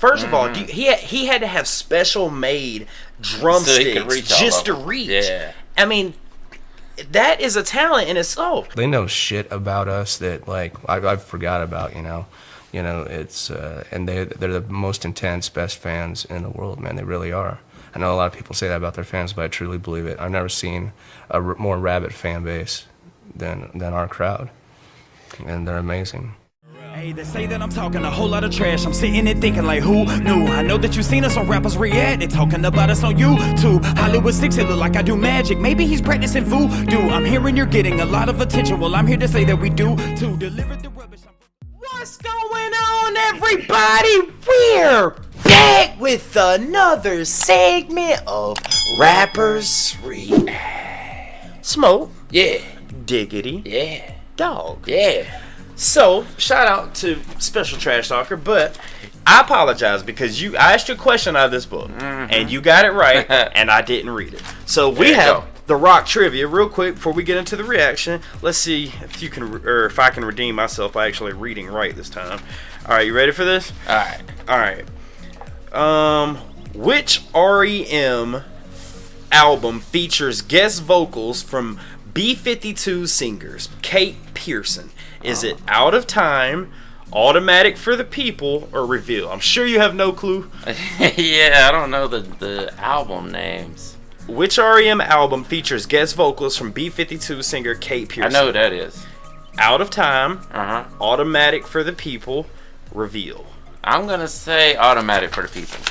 First of all, he had to have special made drumsticks just to reach. Yeah. I mean, that is a talent in itself. They know shit about us that like I forgot about. It's and they're the most intense, best fans in the world, man. They really are. I know a lot of people say that about their fans, but I truly believe it. I've never seen a more rabid fan base than our crowd, and they're amazing. Hey, they say that I'm talking a whole lot of trash. I'm sitting and thinking like, who knew? I know that you seen us on Rappers React. They talking about us on YouTube. Hollywood 6, it look like I do magic. Maybe he's practicing voodoo. I'm hearing you're getting a lot of attention. Well, I'm here to say that we do to deliver the rubbish. What's going on, everybody? We're back with another segment of Rappers React. Smoke. Yeah. Diggity. Yeah. Dog. Yeah. So, shout out to Special Trash Talker, but I apologize because I asked you a question out of this book, and you got it right, and I didn't read it. So we have the Rock trivia real quick before we get into the reaction. Let's see if you can, or if I can redeem myself by actually reading right this time. All right, you ready for this? All right. Which REM album features guest vocals from B-52 singers Kate Pearson? Is it Out of Time, Automatic for the People, or Reveal? I'm sure you have no clue. Yeah, I don't know the album names. Which REM album features guest vocals from B-52 singer Kate Pearson? I know who that is. Out of Time, Automatic for the People, Reveal. I'm going to say Automatic for the People.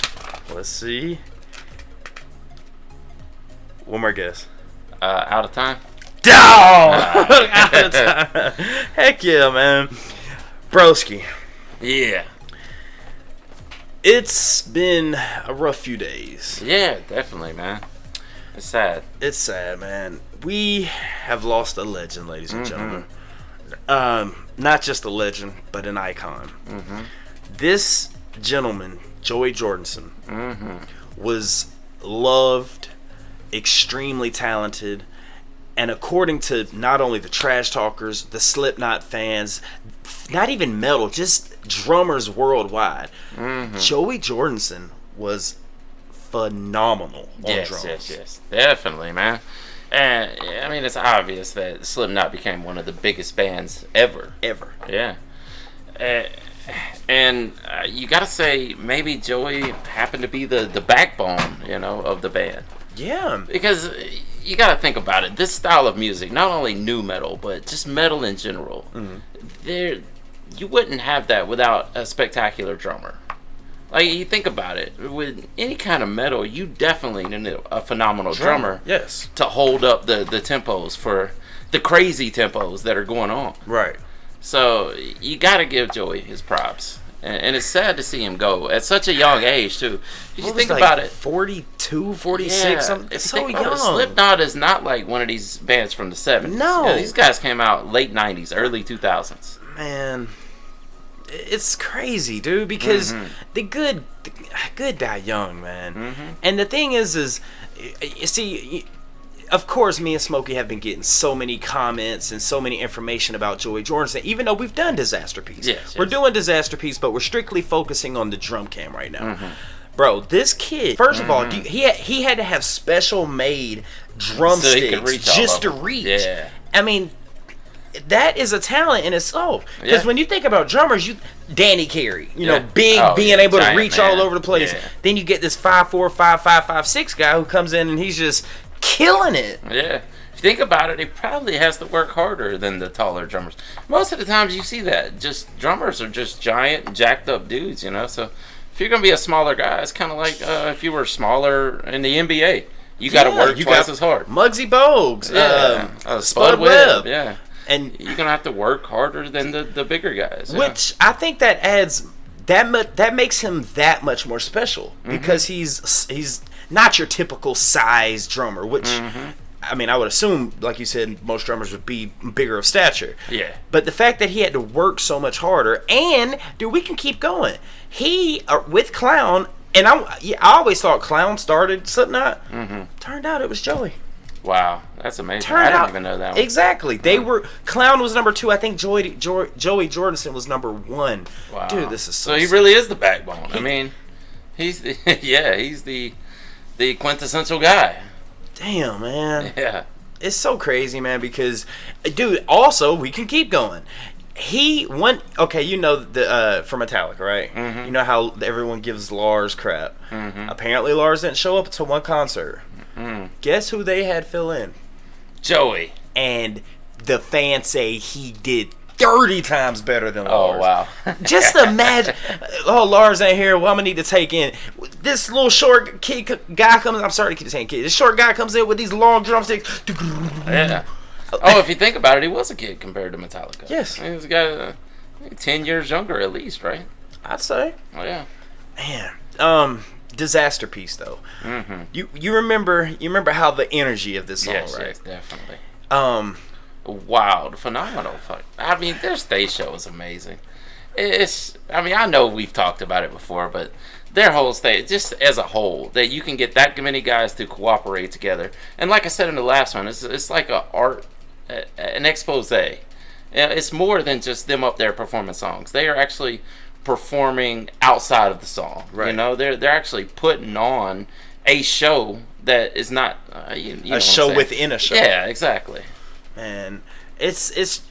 Let's see. One more guess. Out of Time? Out of Time. Heck yeah, man. Broski. Yeah. It's been a rough few days. Yeah, definitely, man. It's sad. It's sad, man. We have lost a legend, ladies and gentlemen. Not just a legend, but an icon. This gentleman, Joey Jordison, was loved, extremely talented, and according to not only the trash talkers, the Slipknot fans, not even metal, just drummers worldwide, Joey Jordison was phenomenal on drums. Yes, definitely, man. And I mean, it's obvious that Slipknot became one of the biggest bands ever. Yeah. And you gotta say, maybe Joey happened to be the backbone, of the band. Yeah. Because you gotta think about it. This style of music, not only nu metal, but just metal in general, you wouldn't have that without a spectacular drummer. Like, you think about it, with any kind of metal, you definitely need a phenomenal drummer. Yes. To hold up the tempos for the crazy tempos that are going on. Right. So you gotta give Joey his props. And it's sad to see him go at such a young age, too. You think about it. 42, 46, something. It's so young. Slipknot is not like one of these bands from the 70s. No. These guys came out late 90s, early 2000s. Man, it's crazy, dude, because the good die young, man. And the thing is, you see, of course, me and Smokey have been getting so many comments and so many information about Joey Jordison, even though we've done Disasterpiece. Yes. We're doing Disasterpiece, but we're strictly focusing on the drum cam right now. Bro, this kid, first of all, he had to have special made drumsticks just to reach. Yeah. I mean, that is a talent in itself. Because when you think about drummers, Danny Carey, being able to reach all over the place. Yeah. Then you get this 5'4", 5'5", 5'6" guy who comes in and he's just killing it. Yeah. If you think about it, he probably has to work harder than the taller drummers. Most of the times you see that. Just drummers are just giant, jacked up dudes, So if you're going to be a smaller guy, it's kind of like if you were smaller in the NBA. You got to work twice as hard. Muggsy Bogues. Spud Webb. Yeah. And you're going to have to work harder than the bigger guys. Which I think that adds that makes him that much more special because he's not your typical size drummer, which I mean, I would assume, like you said, most drummers would be bigger of stature. Yeah. But the fact that he had to work so much harder, and dude, we can keep going. He with Clown, and I always thought Clown started Slipknot. Turned out it was Joey. Wow, that's amazing. Turned I didn't out, even know that one. Exactly. They were Clown was number 2. I think Joey Jordison was number 1. Wow. Dude, this is so he really is the backbone. I mean, he's the he's the quintessential guy. Damn, man. Yeah. It's so crazy, man, because dude, also we can keep going. He went okay, you know the for Metallica, right? Mm-hmm. You know how everyone gives Lars crap. Mm-hmm. Apparently Lars didn't show up until one concert. Guess who they had fill in? Joey. And the fans say he did 30 times better than Lars. Oh, wow. Just imagine. Oh, Lars ain't here. Well, I'm going to need to take in. This little short guy comes. I'm sorry to keep saying kid. This short guy comes in with these long drumsticks. Yeah. Oh, if you think about it, he was a kid compared to Metallica. Yes. He was a guy 10 years younger at least, right? I'd say. Oh, yeah. Man. Disasterpiece though. Mm-hmm. You remember how the energy of this song, yes, right? Yes, definitely. Wow, phenomenal. I mean, their stage show is amazing. I mean, I know we've talked about it before, but their whole stage, just as a whole, that you can get that many guys to cooperate together. And like I said in the last one, it's like an expose. It's more than just them up there performing songs. They are actually performing outside of the song. Right. You know, they're actually putting on a show that is not you know a show within a show. Yeah, exactly. And it's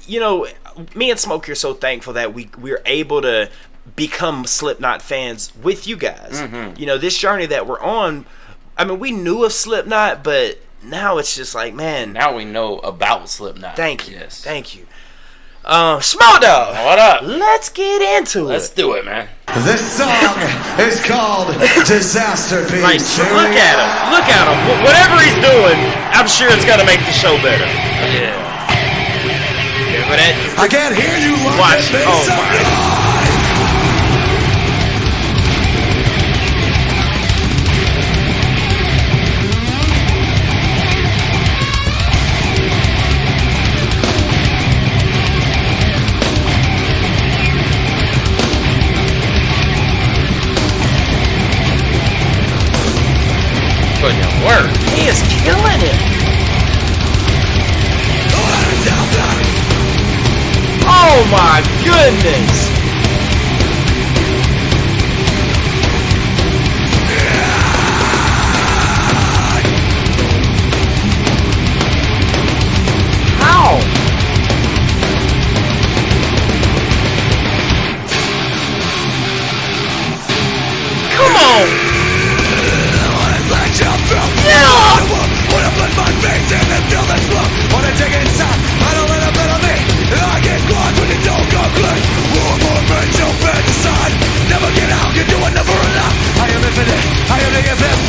you know, me and Smokey are so thankful that we're able to become Slipknot fans with you guys. Mm-hmm. You know, this journey that we're on. I mean, we knew of Slipknot, but now it's just like, man. Now we know about Slipknot. Thank you. Yes. Thank you. Small Dog. What up? Let's get into it. Let's do it, man. This song is called Disasterpieces. Like, look at him. Look at him. Whatever he's doing, I'm sure it's going to make the show better. Yeah. I can't hear you. Watch. Oh, my. Putting in work. He is killing it. Oh my goodness. How? Come on. Wanna put my face in and feel this look. Wanna take it inside, I don't let it better me. I get caught when you don't go clean. More brains, so fantasize. Never get out, you do it never enough. I am infinite, I am the infinite.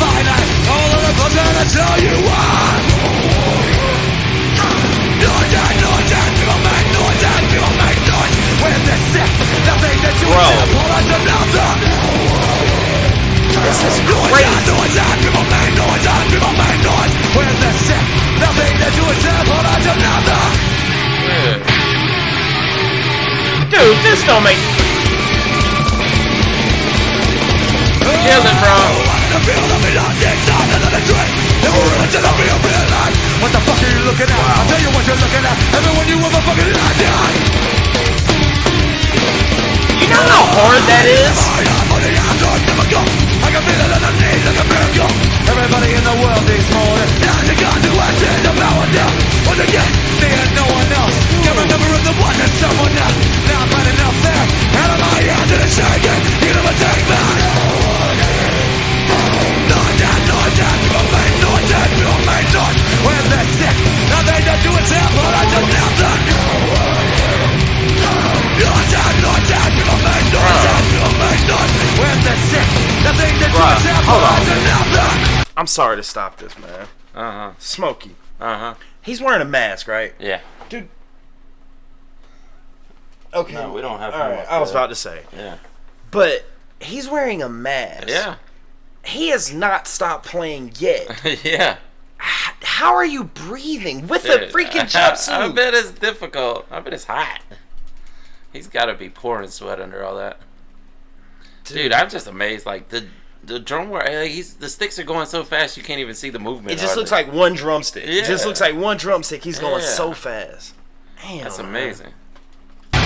All of the clothes that I tell you why. People make noise. When they're sick, nothing that you say, pull out to nothing. This is crazy. People make noise. When they're sick, nothing that you say, pull out to nothing. Dude, this don't make... Kill it, bro. What the fuck are you looking at? I'll tell you what you're looking at. Everyone you ever fucking lied to. You know how hard that is? I can feel it underneath like a miracle. Everybody in the world needs more than nothing. Got to acting the power now. Once again, me and no one else. Can't remember if there wasn't someone else. Now I'm finding out there. Out of my hands and it's shaking. You never take me. People make noise. When they're sick, nothing to do with self, but I do nothing. People make noise. When they're sick, nothing to do with self, but I do nothing. I'm sorry to stop this, man. Uh-huh. Smokey. Uh-huh. He's wearing a mask, right? Yeah. Dude. Okay. No, we don't have... All right, I was about to say. Yeah. But he's wearing a mask. Yeah. He has not stopped playing yet. Yeah. How are you breathing with a freaking jumpsuit? I bet it's difficult. I bet it's hot. He's got to be pouring sweat under all that. Dude, I'm just amazed. Like, the drum work, like the sticks are going so fast you can't even see the movement. It just looks like one drumstick. Yeah. It just looks like one drumstick. He's going so fast. Damn, that's amazing. Look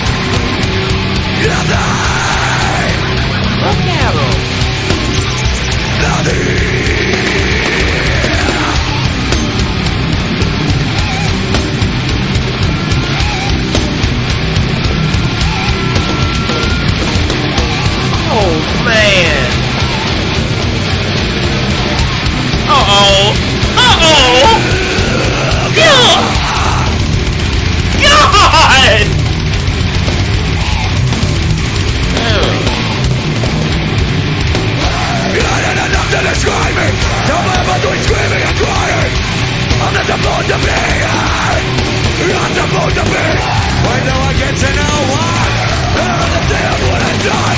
at him. Oh man. Uh-oh. Uh-oh. God. God. Enough to describe me. Don't blame between screaming and crying. I'm not supposed to be here. Not supposed to be. Wait till I get to know why. I understand what I die.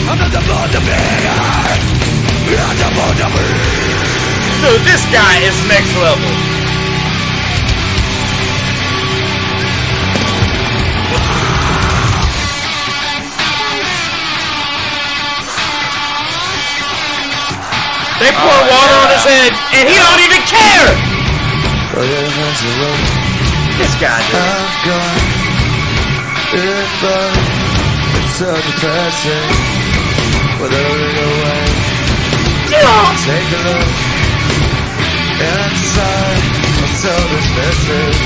I'm not supposed to be here. Not supposed to be. Dude, this guy is next level. They pour water on his head, and he don't even care. This guy, dude. I've gone it, but it's so depressing. Without it away, take a look inside. I'm so dismissive.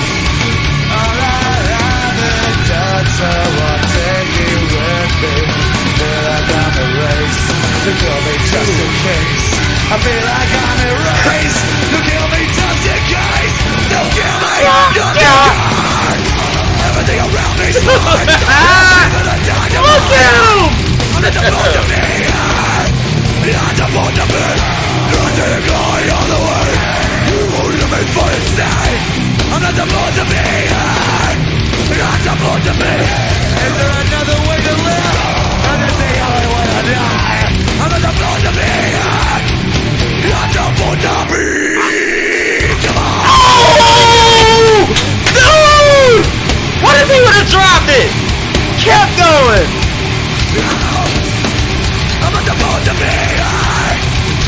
All I haven't done, so I'll take you with me. Feel like I'm erased. To kill me just in case. I feel like I'm erased. To kill me just in case. Don't kill me just in case. Everything around me's mine. Look at him! I'm not supposed to be here. Not supposed to be. Not to the guy all the way. You won't let me fight and stay. I'm not supposed to be here. Not supposed to be. Is there another way to live? And is the only way to die? I'm not supposed to be here. Not supposed to be. Come on. Oh! Dude! What if he would have dropped it? Kept going. I'm not supposed to be here.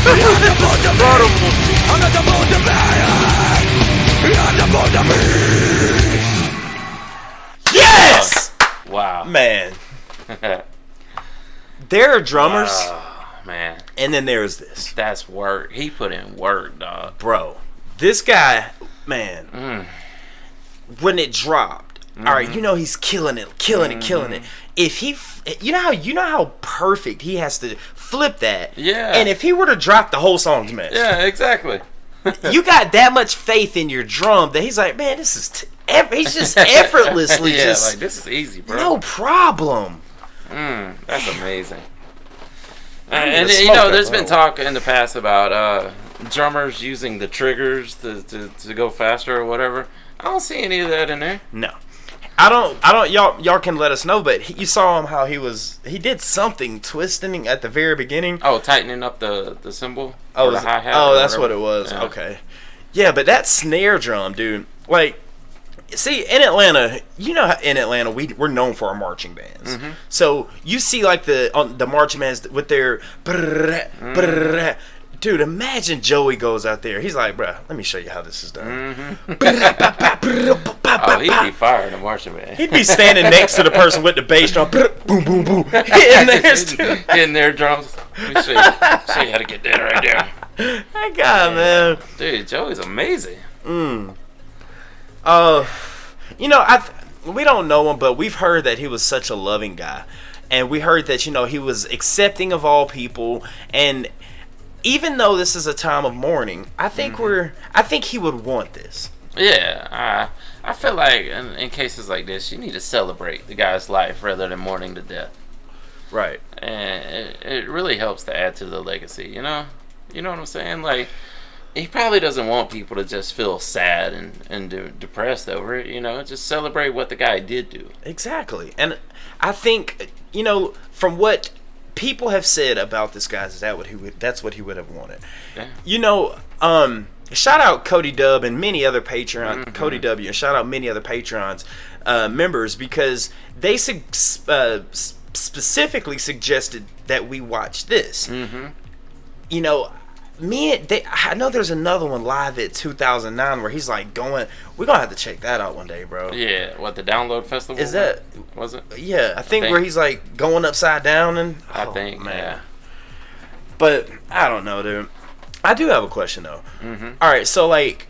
I'm not supposed to be. I'm not supposed to be here. I'm supposed to be. Yes! Wow. Man. There are drummers, Man. and then there's this. That's work. He put in work, dog. Bro, this guy, man, when it dropped, all right, you know he's killing it. If he, you know how perfect he has to flip that. Yeah. And if he were to drop the whole song's mess. Yeah, exactly. You got that much faith in your drum that he's like, man, this is, he's just effortlessly yeah, just, like this is easy, bro. no problem. That's amazing. need And to you smoke know, that, there's been bro. talk in the past about drummers using the triggers to go faster or whatever. I don't see any of that in there. No. I don't. Y'all can let us know. But you saw him how he did something twisting at the very beginning. Oh, tightening up the cymbal. Oh, or the hi-hat. oh, or that's whatever. what it was. Yeah. Okay. Yeah, but that snare drum, dude. Like, see, in Atlanta, you know, how in Atlanta we're known for our marching bands. Mm-hmm. So you see like the marching bands with their dude. Imagine Joey goes out there. He's like, bruh, let me show you how this is done. Oh, he'd be fired in marching band. He'd be standing next to the person with the bass drum, boom, boom, boom, hitting theirs too. Hitting their drums. Let me show you how to get that right there. That guy, man. Dude, Joey's amazing. You know, we don't know him, but we've heard that he was such a loving guy, and we heard that, you know, he was accepting of all people. And even though this is a time of mourning, I think I think he would want this. Yeah, I feel like in cases like this, you need to celebrate the guy's life rather than mourning to death. Right. And it really helps to add to the legacy, you know? You know what I'm saying? Like, he probably doesn't want people to just feel sad and depressed over it, you know? Just celebrate what the guy did do. Exactly. And I think, you know, from what people have said about this guy, that's what he would have wanted. Yeah. You know, shout out Cody Dub and many other Patreon, Cody W, and shout out many other Patreons members, because they specifically suggested that we watch this. you know, I know there's another one live at 2009 where he's like going. We're gonna have to check that out one day, bro. Yeah, what, the Download Festival? Is that? Was it? Yeah, I think where he's like going upside down and. I think, man. Yeah. But I don't know, dude. I do have a question though. Mm-hmm. All right, so like,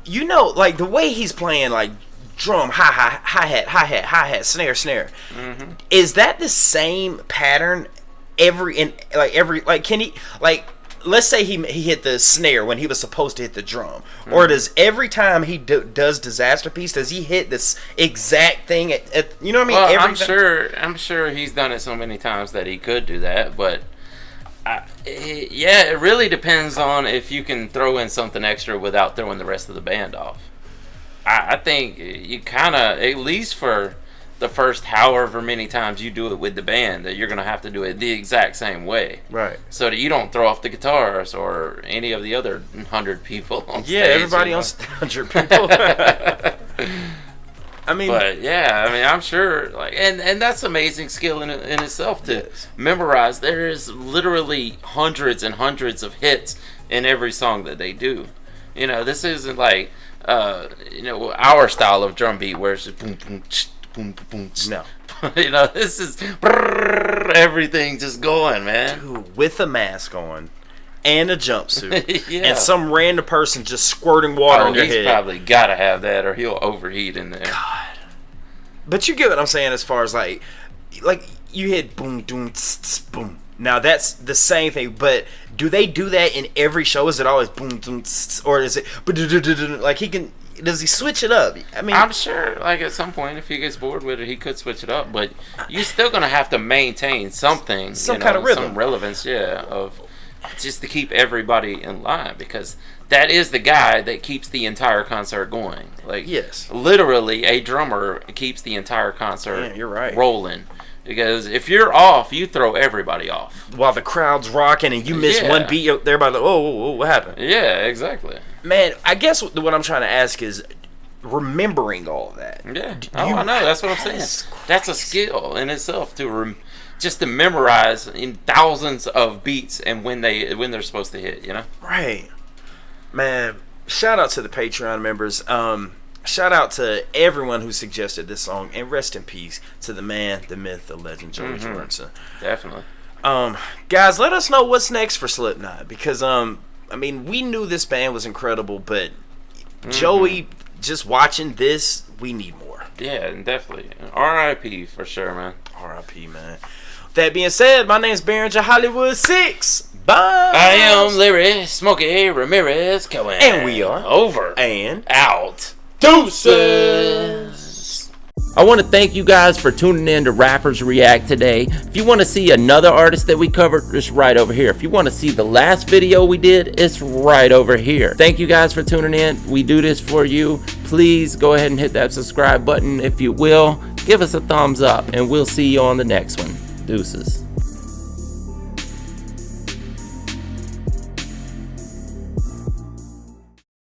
you know, like the way he's playing, like drum, hi-hat, snare. Mm-hmm. Is that the same pattern can he, like, let's say he hit the snare when he was supposed to hit the drum, or does every time he does Disasterpiece, does he hit this exact thing at you know what I mean? Well, I'm sure he's done it so many times that he could do that, but it really depends on if you can throw in something extra without throwing the rest of the band off. I think you kind of, at least for the first however many times you do it with the band, that you're going to have to do it the exact same way. Right. So that you don't throw off the guitars or any of the other 100 people on stage. Yeah, everybody on stage, 100 people. I mean, but yeah, I mean, I'm sure, like, and that's amazing skill in itself to memorize. There is literally hundreds and hundreds of hits in every song that they do. You know, this isn't like, you know, our style of drum beat where it's just boom, boom, boom, boom. No. You know, this is everything just going, man. Dude, with a mask on and a jumpsuit. Yeah. And some random person just squirting water on your head. He's probably got to have that or he'll overheat in there. God. But you get what I'm saying as far as like you hit boom, doom, tss, boom. Now that's the same thing, but do they do that in every show? Is it always boom, doom, tss, or is it like he can? Does he switch it up? I mean, I'm sure, like at some point, if he gets bored with it, he could switch it up. But you're still gonna have to maintain something, kind of rhythm, some relevance, of just to keep everybody in line, because that is the guy that keeps the entire concert going. Like, yes, literally, a drummer keeps the entire concert you're right. rolling. Because if you're off, you throw everybody off. While the crowd's rocking and you miss one beat, everybody's like, oh, what happened? Yeah, exactly. Man, I guess what I'm trying to ask is remembering all of that. Yeah, I know. That's what I'm saying. That's a skill in itself just to memorize in thousands of beats and when they're supposed to hit. You know. Right. Man, shout out to the Patreon members. Shout out to everyone who suggested this song, and rest in peace to the man, the myth, the legend, Joey Jordison. Definitely. Guys, let us know what's next for Slipknot, because I mean, we knew this band was incredible, but Joey, just watching this, we need more. Yeah, definitely. R.I.P. for sure, man. R.I.P. man. That being said, my name's Baron Hollywood 6. Bye. I am Larry Smokey Ramirez Cohen, and we are over and out. Deuces! I want to thank you guys for tuning in to Rappers React today. If you want to see another artist that we covered, it's right over here. If you want to see the last video we did, it's right over here. Thank you guys for tuning in. We do this for you. Please go ahead and hit that subscribe button if you will. Give us a thumbs up, and we'll see you on the next one. Deuces.